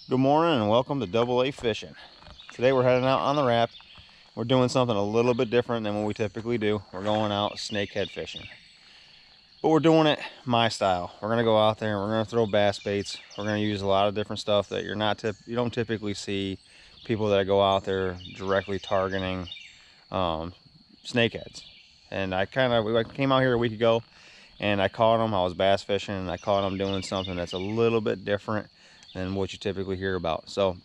Good morning and welcome to Double A Fishing. Today we're heading out on the Rapp. We're doing something a little bit different than what we typically do. We're going out snakehead fishing. But we're doing it my style. We're gonna go out there and we're gonna throw bass baits. We're gonna use a lot of different stuff that you don't typically see people that go out there directly targeting snakeheads. And I came out here a week ago and I caught them. I was bass fishing and I caught them doing something that's a little bit different than what you typically hear about. So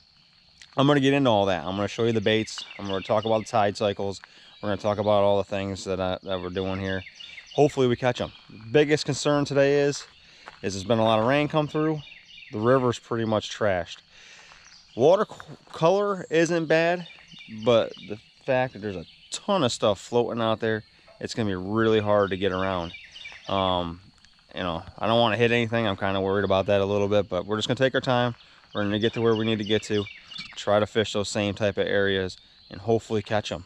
I'm going to get into all that. I'm going to show you the baits. I'm going to talk about the tide cycles. We're going to talk about all the things that we're doing here. Hopefully we catch them. Biggest concern today is there's been a lot of rain come through. The river's pretty much trashed. Water color isn't bad, but the fact that there's a ton of stuff floating out there, it's going to be really hard to get around. You know, I don't want to hit anything. I'm kind of worried about that a little bit, but we're just gonna take our time. We're gonna get to where we need to get to, try to fish those same type of areas and hopefully catch them.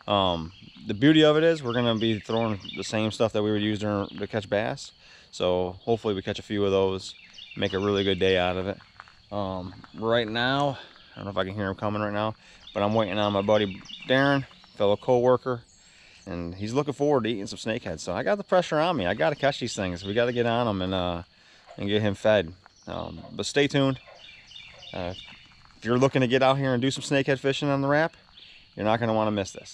The beauty of it is we're gonna be throwing the same stuff that we would use to catch bass. So hopefully we catch a few of those, make a really good day out of it. Right now, I don't know if I can hear him coming right now, but I'm waiting on my buddy Daren, fellow co-worker. And he's looking forward to eating some snakeheads. So I got the pressure on me. I got to catch these things. We got to get on them and get him fed. But stay tuned. If you're looking to get out here and do some snakehead fishing on the Rapp, you're not going to want to miss this.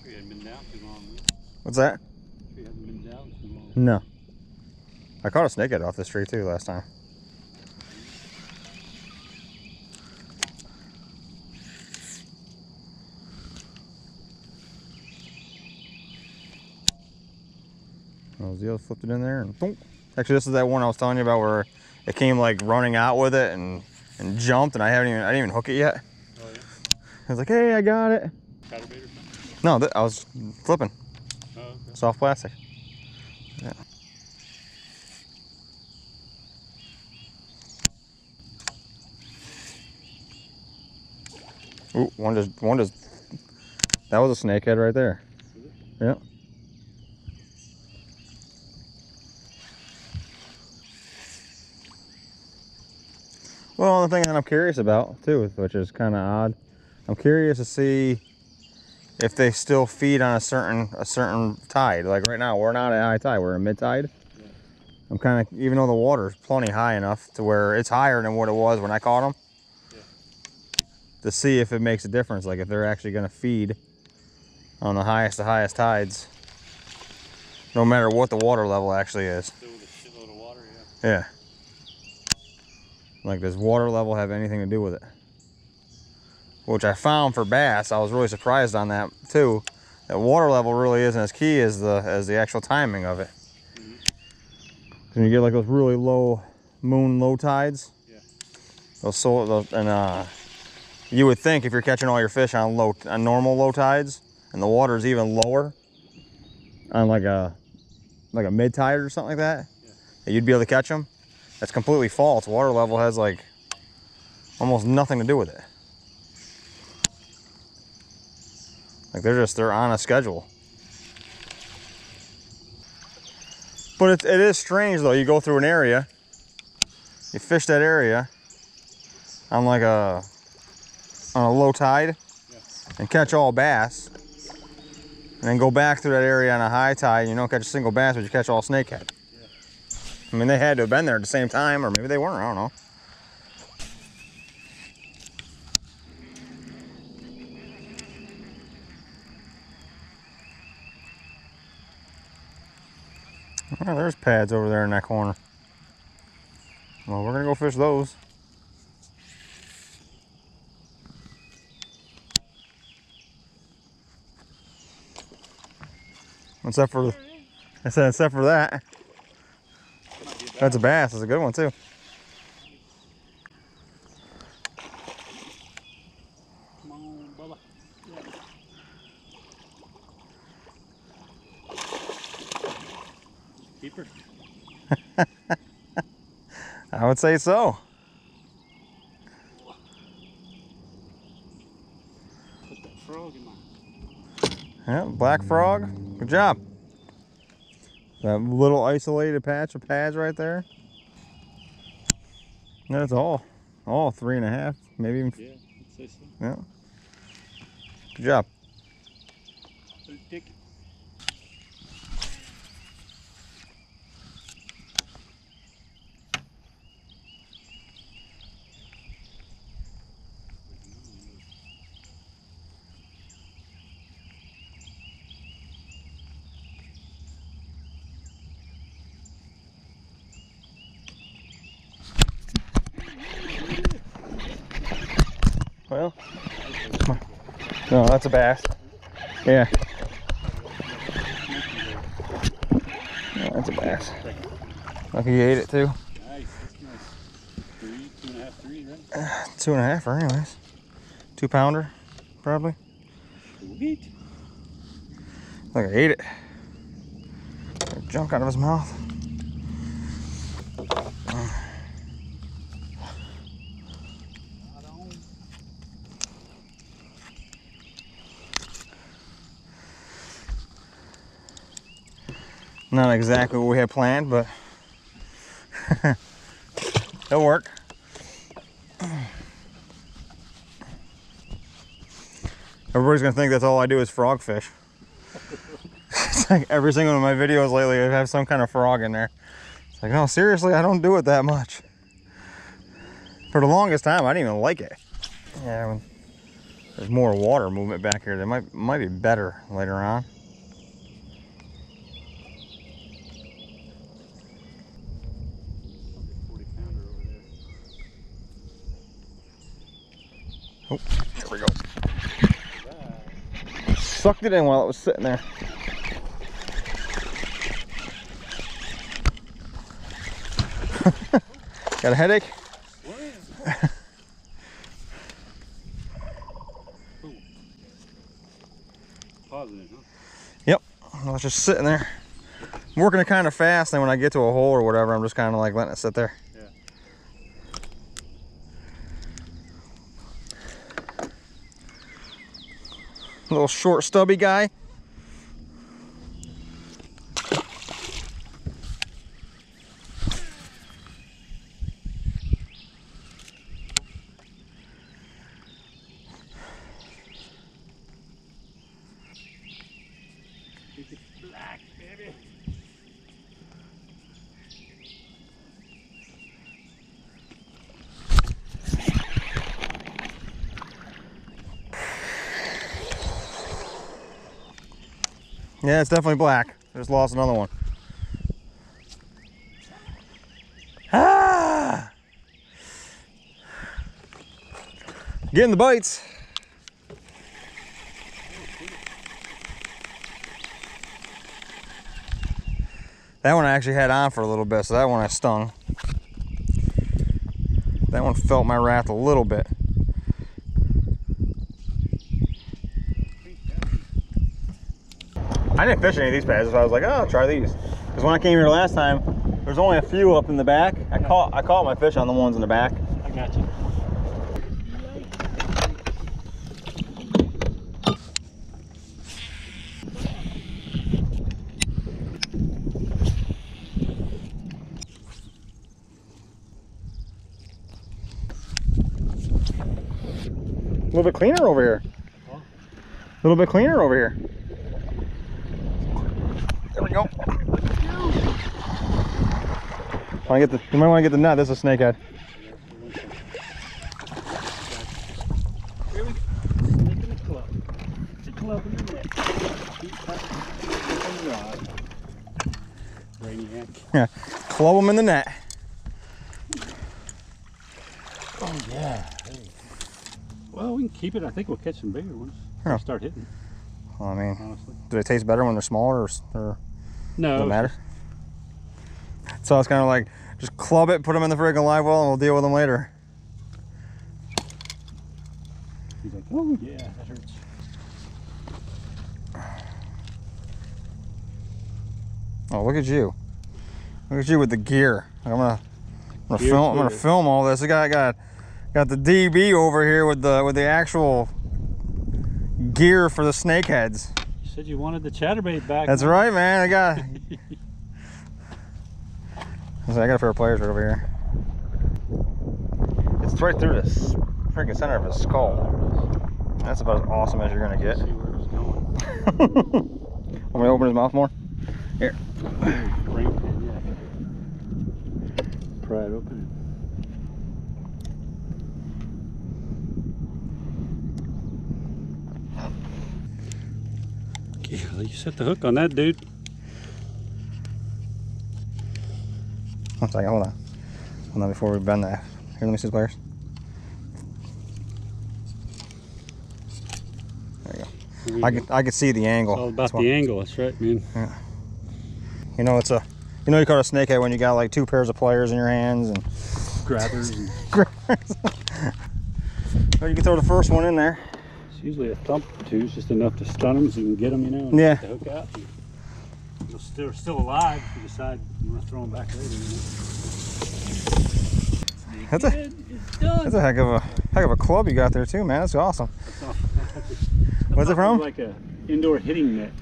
Tree hadn't been down too long. What's that? Tree hasn't been down too long. No. I caught a snakehead off this tree too last time. The other flipped it in there and boom. Actually, this is that one I was telling you about where it came like running out with it and jumped, and I didn't even hook it yet. Oh yeah. I was like, hey, I got it. Chatterbait or something? No, I was flipping. Oh, okay. Soft plastic. Yeah. Ooh, one just. That was a snakehead right there. Yeah. Well, the thing that I'm curious about too, which is kind of odd, I'm curious to see if they still feed on a certain tide. Like right now, we're not at high tide; we're at mid tide. Yeah. I'm kind of, even though the water's plenty high enough to where it's higher than what it was when I caught them, Yeah. to see if it makes a difference. Like if they're actually going to feed on the highest tides, no matter what the water level actually is. Still with a shitload of water, yeah. Yeah. Like, does water level have anything to do with it? Which I found for bass, I was really surprised on that too. That water level really isn't as key as the actual timing of it. Mm-hmm. When you get like those really low low tides, Yeah. You would think if you're catching all your fish on normal low tides and the water is even lower on like a mid tide or something like that, Yeah. that you'd be able to catch them. That's completely false. Water level has like almost nothing to do with it. Like they're on a schedule. But it is strange though. You go through an area, you fish that area on on a low tide, Yeah. and catch all bass, and then go back through that area on a high tide and you don't catch a single bass, but you catch all snakehead. Yeah. I mean, they had to have been there at the same time, or maybe they weren't, I don't know. Oh, there's pads over there in that corner. Well, we're gonna go fish those. Except for that. That's a bass. That's a good one too. Come on, Bubba. Yeah. Keeper. I would say so. frog in mine. Yeah, black frog. Good job. That little isolated patch of pads right there. That's all 3.5, maybe even. Yeah, I'd say so. Yeah. Good job. Dick. Well, no, that's a bass. Yeah. No, that's a bass. Lucky you ate it too. Nice, that's nice. 2.5, 3, right? 2.5 or anyways. 2-pounder, probably. Sweet. Like I ate it. Junk out of his mouth. Not exactly what we had planned, but it'll work. Everybody's gonna think that's all I do is frog fish. It's like every single one of my videos lately, I have some kind of frog in there. It's like, no, seriously, I don't do it that much. For the longest time, I didn't even like it. Yeah, when there's more water movement back here, that might be better later on. Oh, here we go. Sucked it in while it was sitting there. Got a headache? Positive, huh? Yep, I was just sitting there. I'm working it kind of fast, and when I get to a hole or whatever, I'm just kind of like letting it sit there. Yeah. Little short, stubby guy. Black, baby. Yeah, it's definitely black. Just lost another one. Ah! Getting the bites. That one I actually had on for a little bit, so that one I stung. That one felt my wrath a little bit. I didn't fish any of these bass, so I was like, oh, I'll try these. Because when I came here last time, there was only a few up in the back. I caught my fish on the ones in the back. I got you. A little bit cleaner over here. A little bit cleaner over here. There we go. You might want to get the net. This is a snakehead. Here we go. Snake in the club. The club in the net. On the rod. Brainiac. Yeah, club them in the net. Oh yeah. Hey. Well, we can keep it. I think we'll catch some bigger ones. Yeah. Start hitting. Well, I mean, Honestly. do they taste better when they're smaller, or No. does it matter? So it's kind of like, just club it, put them in the freaking live well, and we'll deal with them later. He's like, oh yeah, that hurts. Oh, look at you! Look at you with the gear. I'm gonna Gear film. I'm gonna clear. film all this. I got the DB over here with the actual gear for the snakeheads. You said you wanted the chatterbait back. That's man. right, man. I got a pair of pliers right over here. It's right through this freaking center of his skull. That's about as awesome as you're gonna get. See where it was going. Want me to open his mouth more? Here. Brain pin, yeah. Pry it open. Yeah, you set the hook on that, dude. One second, hold on. Hold on before we bend that. Here, let me see the pliers. There you go. I could see the angle. It's all about the angle, that's right, man. Yeah. You know, you call it a snakehead when you got like 2 pairs of pliers in your hands and Grabbers. And grabbers. Well, you can throw the first one in there. it's usually a thump or two, it's just enough to stun them so you can get them, you know, and Yeah. get the hook out. They're still alive if you decide you want to throw them back later. You know? That's a heck of a club you got there too, man. That's awesome. What's it from? Like a indoor hitting net.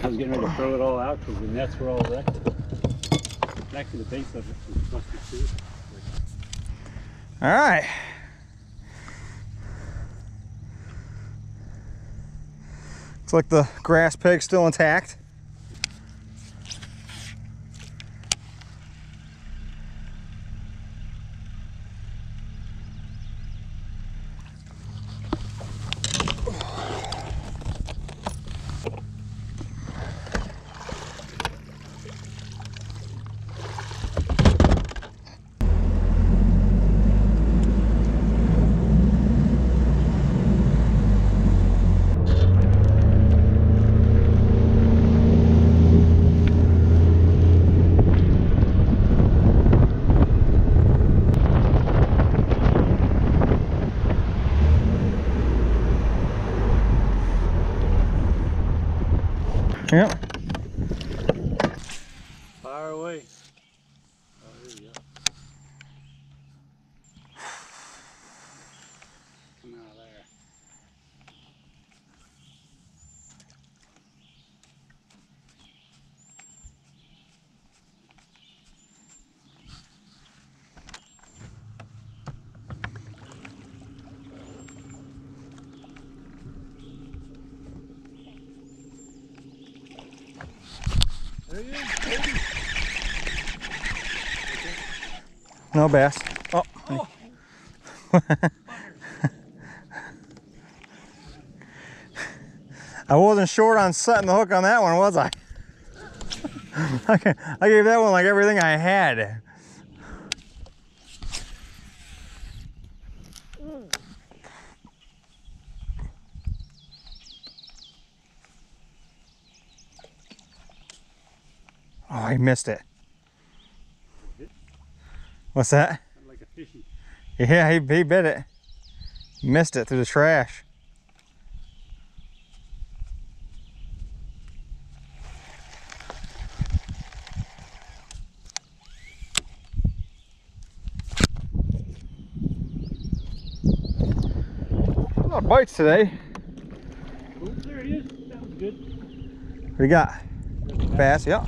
I was getting ready to throw it all out because the nets were all wrecked. Actually, the base of it was busted too. All right. Looks like the grass pig's still intact. Yep. Fire away. Oh, there you go. Come out of there. There he is, baby. No bass. Oh. I wasn't short on setting the hook on that one, was I? I gave that one like everything I had. Oh, I missed it. What's that? Like a fishy. Yeah, he bit it. Missed it through the trash. A lot of bites today. Oh, there he is. That was good. What do you got? Bass, yeah.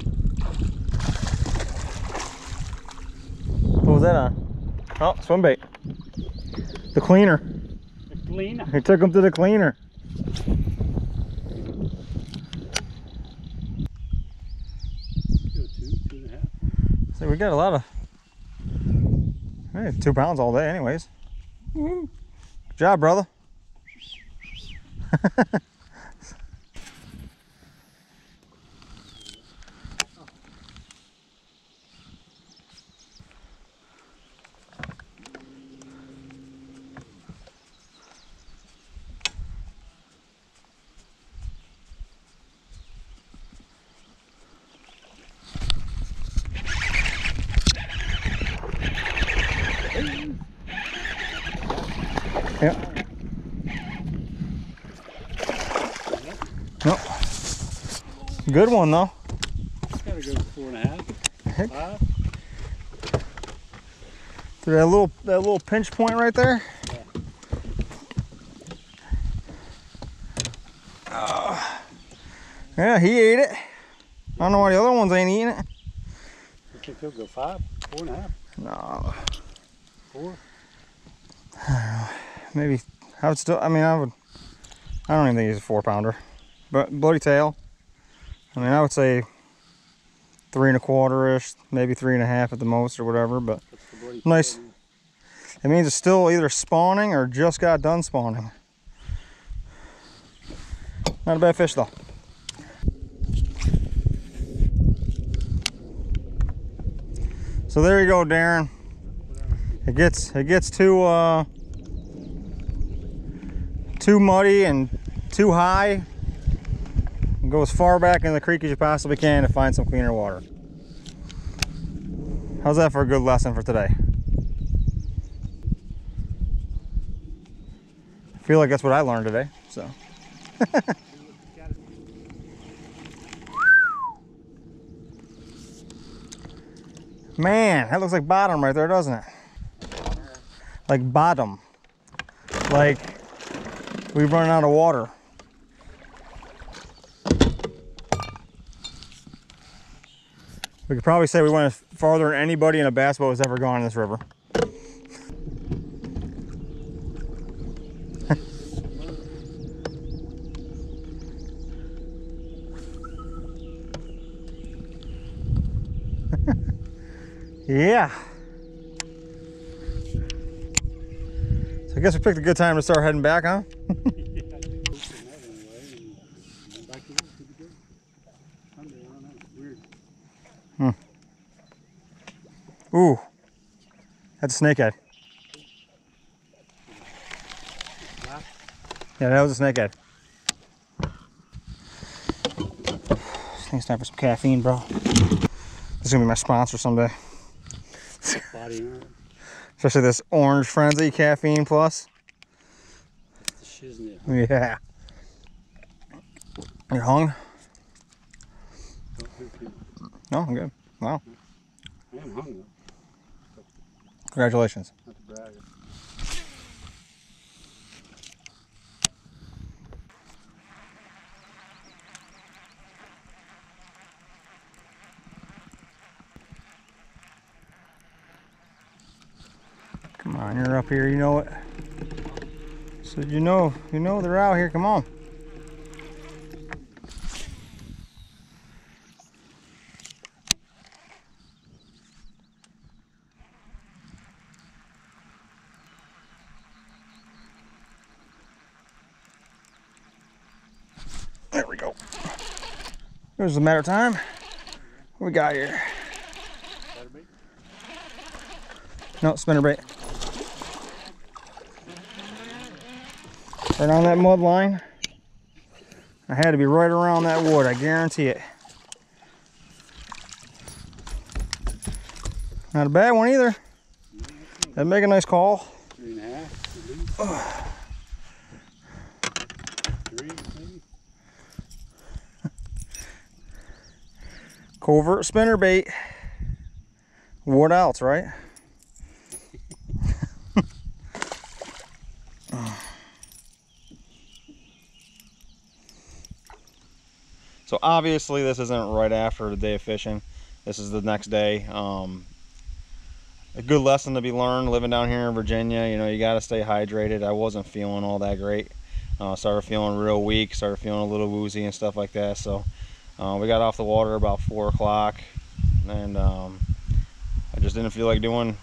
What was that on? Oh, swim bait. The cleaner. The cleaner. He took him to the cleaner. Go 2.5. So we got a lot of, hey, 2 pounds all day anyways. Good job, brother. Yeah. No. Good one though. Gotta go 4.5. 5. To that little pinch point right there. Yeah. Yeah, he ate it. I don't know why the other ones ain't eating it. You think he'll go 5, 4.5? No. 4? Maybe I would still. I mean, I don't even think he's a 4-pounder, but bloody tail. I mean, I would say 3 1/4 ish, maybe 3 1/2 at the most or whatever. But nice. It means it's still either spawning or just got done spawning. Not a bad fish though. So there you go, Darren. It gets too muddy and too high. And go as far back in the creek as you possibly can to find some cleaner water. How's that for a good lesson for today? I feel like that's what I learned today. So. Man, that looks like bottom right there, doesn't it? Like bottom. Like we've run out of water. We could probably say we went farther than anybody in a bass boat has ever gone in this river. Yeah. So I guess we picked a good time to start heading back, huh? Ooh, that's a snakehead. Yeah, that was a snakehead. This thing's time for some caffeine, bro. This is gonna be my sponsor someday. Especially this Orange Frenzy Caffeine Plus. Yeah. You're hung? No, I'm good. Wow. I am hungry. Congratulations. Not to brag. Come on, you're up here, you know it. So you know they're out here, come on. There we go. It was a matter of time. What we got here? No, spinnerbait. Right on that mud line. I had to be right around that wood, I guarantee it. Not a bad one either. That'd make a nice call. 3 1/2 at least. 3 maybe. Covert spinnerbait. What else, right? So obviously this isn't right after the day of fishing. This is the next day. A good lesson to be learned living down here in Virginia. You know, you got to stay hydrated. I wasn't feeling all that great. Started feeling real weak, started feeling a little woozy and stuff like that. So we got off the water about 4 o'clock, and I just didn't feel like doing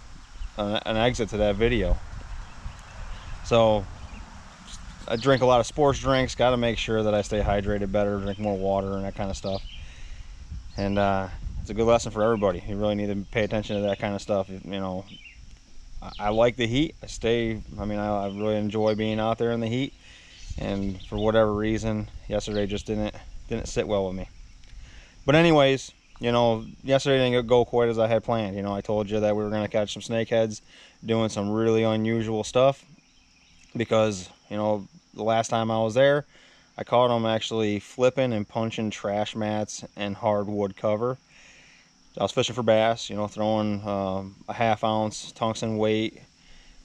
an exit to that video. So I drink a lot of sports drinks, got to make sure that I stay hydrated better, drink more water and that kind of stuff. And it's a good lesson for everybody. You really need to pay attention to that kind of stuff. You know, I like the heat. I really enjoy being out there in the heat. And for whatever reason, yesterday just didn't sit well with me. But anyways, you know, yesterday didn't go quite as I had planned. You know, I told you that we were going to catch some snakeheads, doing some really unusual stuff, because, you know, the last time I was there, I caught them actually flipping and punching trash mats and hardwood cover. I was fishing for bass, you know, throwing a 1/2 ounce tungsten weight,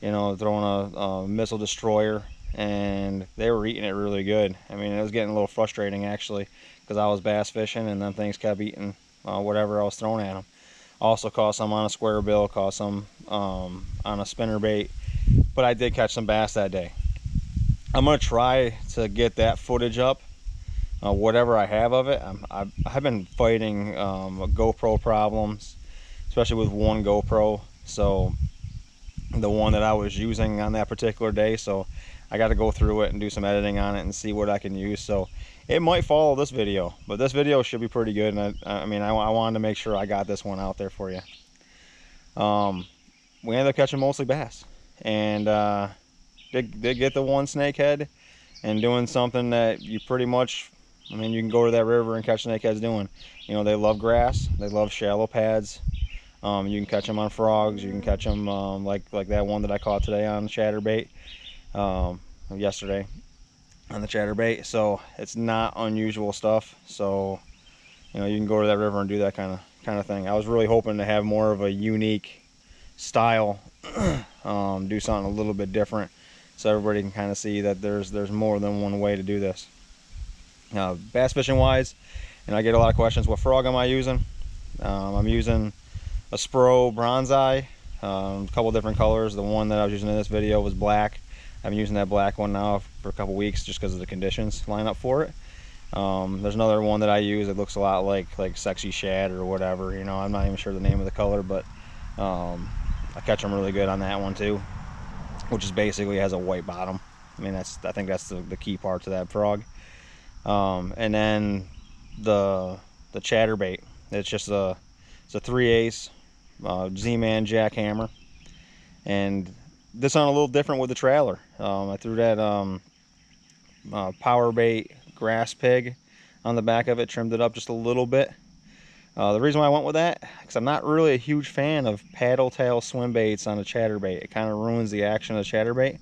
you know, throwing a missile destroyer, and they were eating it really good. I mean, it was getting a little frustrating actually, because because I was bass fishing, and then things kept eating whatever I was throwing at them. Also caught some on a square bill, caught some on a spinner bait, but I did catch some bass that day. I'm gonna try to get that footage up, whatever I have of it. I've been fighting GoPro problems, especially with one GoPro. So the one that I was using on that particular day, so I got to go through it and do some editing on it and see what I can use. So it might follow this video, but this video should be pretty good. And I mean, I wanted to make sure I got this one out there for you. We ended up catching mostly bass, and did get the one snakehead, and doing something that you pretty much, I mean, you can go to that river and catch snakeheads doing. You know, they love grass, they love shallow pads. You can catch them on frogs. You can catch them like that one that I caught today on chatterbait, yesterday on the chatterbait. So it's not unusual stuff. So, you know, you can go to that river and do that kind of thing. I was really hoping to have more of a unique style, do something a little bit different, so everybody can kind of see that there's more than one way to do this. Bass fishing wise, and I get a lot of questions. What frog am I using? I'm using a Spro Bronzeye, a couple different colors. The one that I was using in this video was black. I've been using that black one now for a couple weeks just because of the conditions line up for it. There's another one that I use. It looks a lot like Sexy Shad or whatever. You know, I'm not even sure the name of the color, but I catch them really good on that one too, which is basically has a white bottom. I mean, I think that's the key part to that frog. And then the chatterbait. It's just a 3/8 Z-Man jackhammer, and this on a little different with the trailer. I threw that power bait grass pig on the back of it, trimmed it up just a little bit. The reason why I went with that, because I'm not really a huge fan of paddle tail swim baits on a chatterbait. It kind of ruins the action of the chatterbait.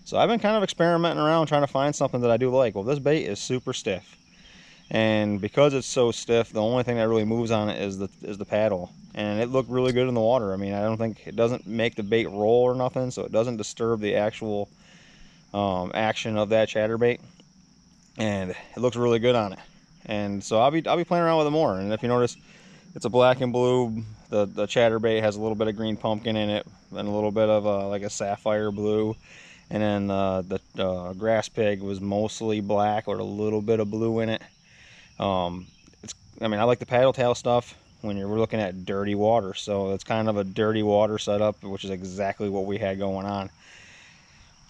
So I've been kind of experimenting around trying to find something that I do like. Well, this bait is super stiff, and because it's so stiff, the only thing that really moves on it is the paddle, and it looked really good in the water. I mean, I don't think it doesn't make the bait roll or nothing, so it doesn't disturb the actual action of that chatterbait, and it looks really good on it. And so I'll be playing around with it more. And if you notice, it's a black and blue. The chatterbait has a little bit of green pumpkin in it, and a little bit of like a sapphire blue. And then the grass pig was mostly black with a little bit of blue in it. I mean, I like the paddle tail stuff when you're looking at dirty water. So it's kind of a dirty water setup, which is exactly what we had going on.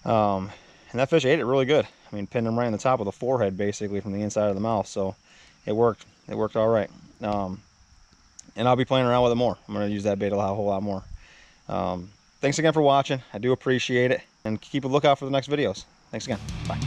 And that fish ate it really good. I mean, pinned him right in the top of the forehead, basically from the inside of the mouth. So it worked. It worked all right. And I'll be playing around with it more. I'm going to use that bait a whole lot more. Thanks again for watching. I do appreciate it. And keep a lookout for the next videos. Thanks again. Bye.